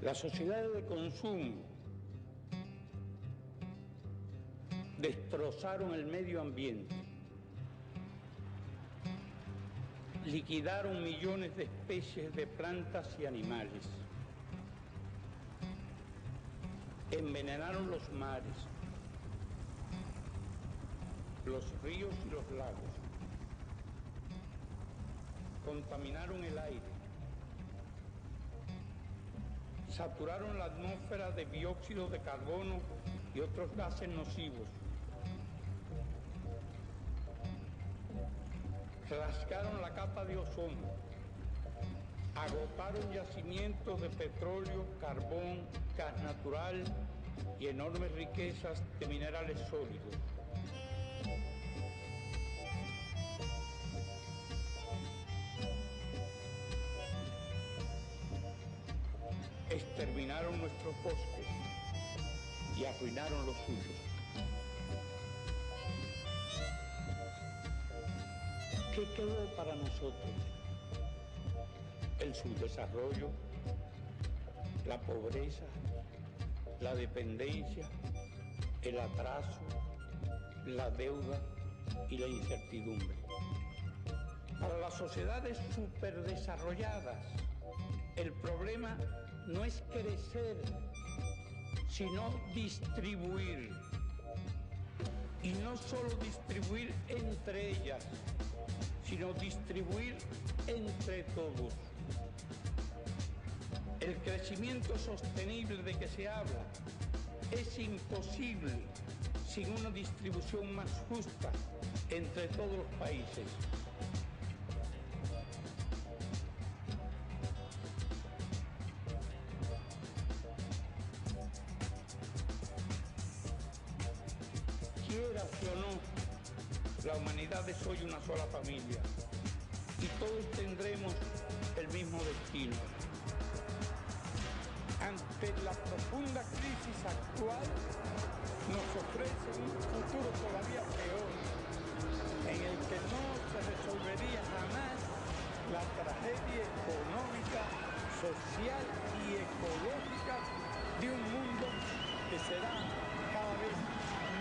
Las sociedades de consumo destrozaron el medio ambiente, liquidaron millones de especies de plantas y animales, envenenaron los mares, los ríos y los lagos, contaminaron el aire, saturaron la atmósfera de dióxido de carbono y otros gases nocivos, rasgaron la capa de ozono, agotaron yacimientos de petróleo, carbón, gas natural y enormes riquezas de minerales sólidos. Exterminaron nuestros bosques y arruinaron los suyos. ¿Qué quedó para nosotros? El subdesarrollo, la pobreza, la dependencia, el atraso, la deuda y la incertidumbre. Para las sociedades superdesarrolladas, el problema no es crecer, sino distribuir. Y no solo distribuir entre ellas, sino distribuir entre todos. El crecimiento sostenible de que se habla es imposible sin una distribución más justa entre todos los países. Quieras o no, la humanidad es hoy una sola familia y todos tendremos el mismo destino. Ante la profunda crisis actual, nos ofrece un futuro todavía peor, en el que no se resolvería jamás la tragedia económica, social y ecológica de un mundo que será cada vez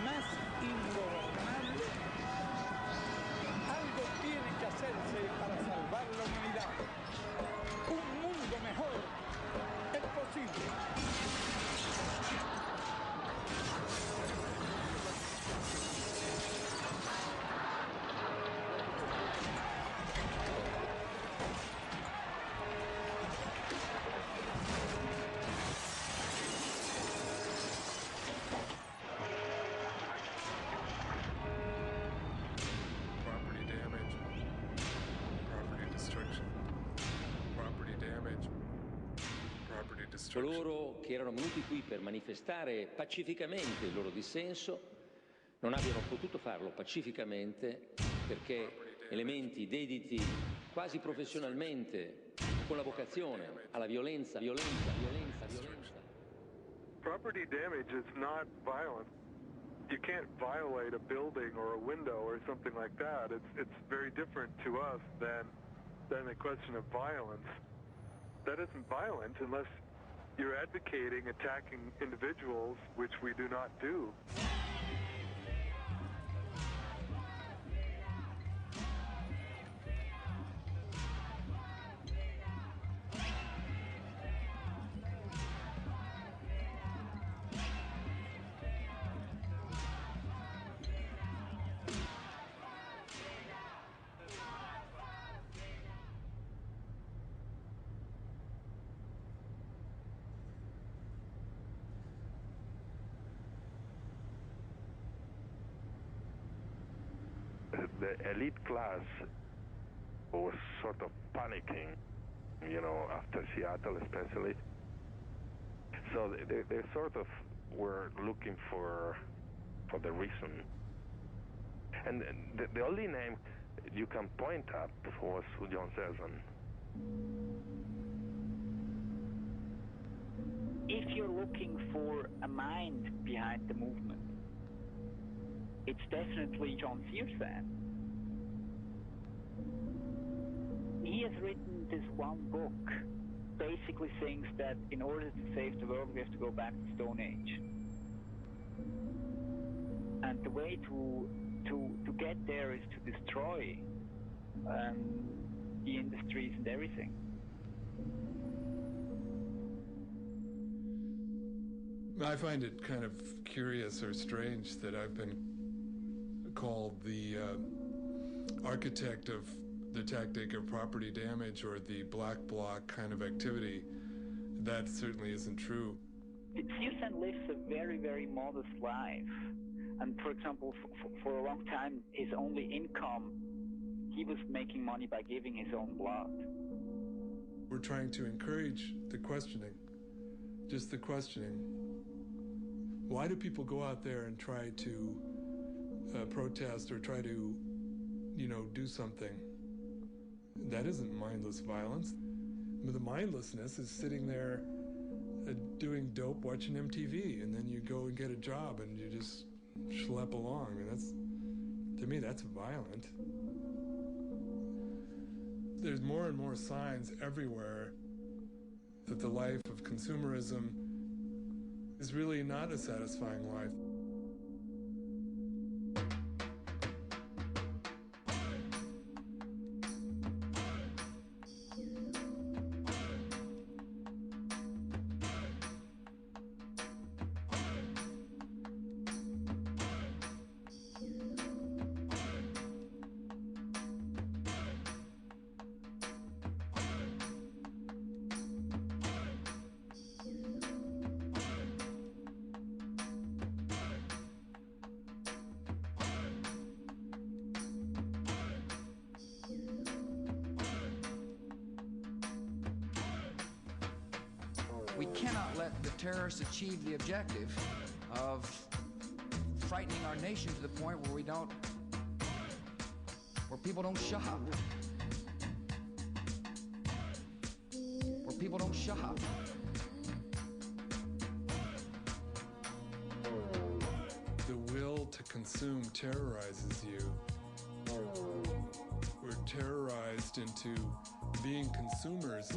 más ingobernable. Algo tiene que hacerse para salvar la humanidad. Un mundo mejor es posible. Coloro che erano venuti qui per manifestare pacificamente il loro dissenso non abbiano potuto farlo pacificamente perché elementi dediti quasi professionalmente con la vocazione alla violenza. Property damage is not violent. You can't violate a building or a window or something like that. It's very different to us than a question of violence. That isn't violent unless you're advocating attacking individuals, which we do not do. The elite class was sort of panicking, after Seattle especially. So they sort of were looking for the reason. And the only name you can point at was John Selson. If you're looking for a mind behind the movement, it's definitely John Searson. He has written this one book basically thinks that in order to save the world, we have to go back to Stone Age. And the way to get there is to destroy the industries and everything. I find it kind of curious or strange that I've been called the architect of the tactic of property damage or the black bloc kind of activity. That certainly isn't true. Searson lives a very, very modest life. And for example, for a long time, his only income, he was making money by giving his own blood. We're trying to encourage the questioning, just the questioning. Why do people go out there and try to protest or try to, do something? That isn't mindless violence. The mindlessness is sitting there doing dope, watching MTV, and then you go and get a job and you just schlep along. I mean, to me, that's violent. There's more and more signs everywhere that the life of consumerism is really not a satisfying life. We cannot let the terrorists achieve the objective of frightening our nation to the point where people don't shop. Where people don't shop. The will to consume terrorizes you. We're terrorized into being consumers.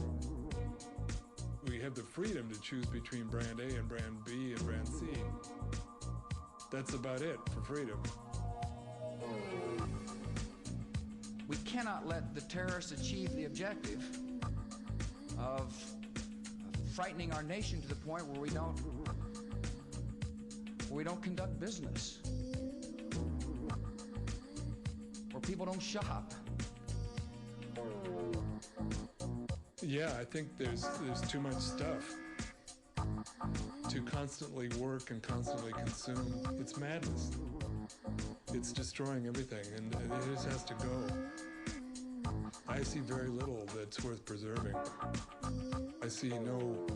We have the freedom to choose between brand A and brand B and brand C. That's about it for freedom. We cannot let the terrorists achieve the objective of frightening our nation to the point where we don't conduct business, where people don't shop. Yeah, I think there's too much stuff to constantly work and constantly consume. It's madness. It's destroying everything, and it just has to go. I see very little that's worth preserving. I see no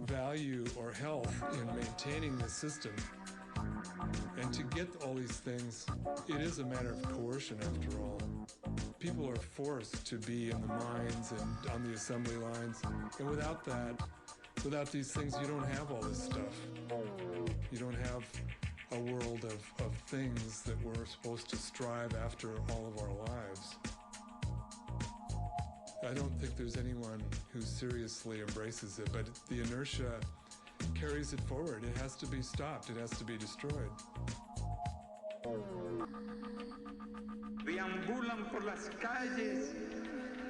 value or health in maintaining the system. And to get all these things, it is a matter of coercion after all. People are forced to be in the mines and on the assembly lines. And without that, without these things, you don't have all this stuff. You don't have a world of things that we're supposed to strive after all of our lives. I don't think there's anyone who seriously embraces it, but the inertia carries it forward. It has to be stopped. It has to be destroyed. Deambulan por las calles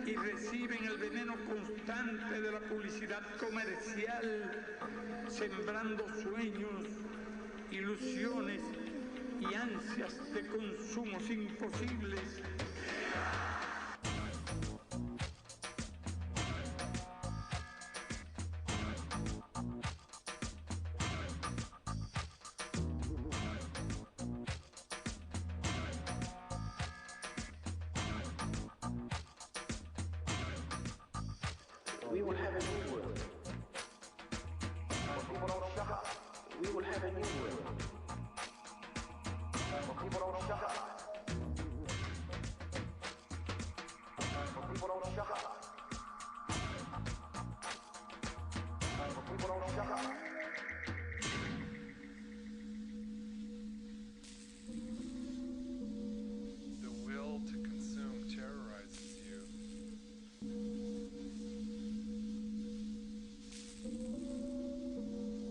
y reciben el veneno constante de la publicidad comercial, sembrando sueños, ilusiones y ansias de consumos imposibles. We will have a new world. When people don't shut up, we will have a new world. When people don't shut up,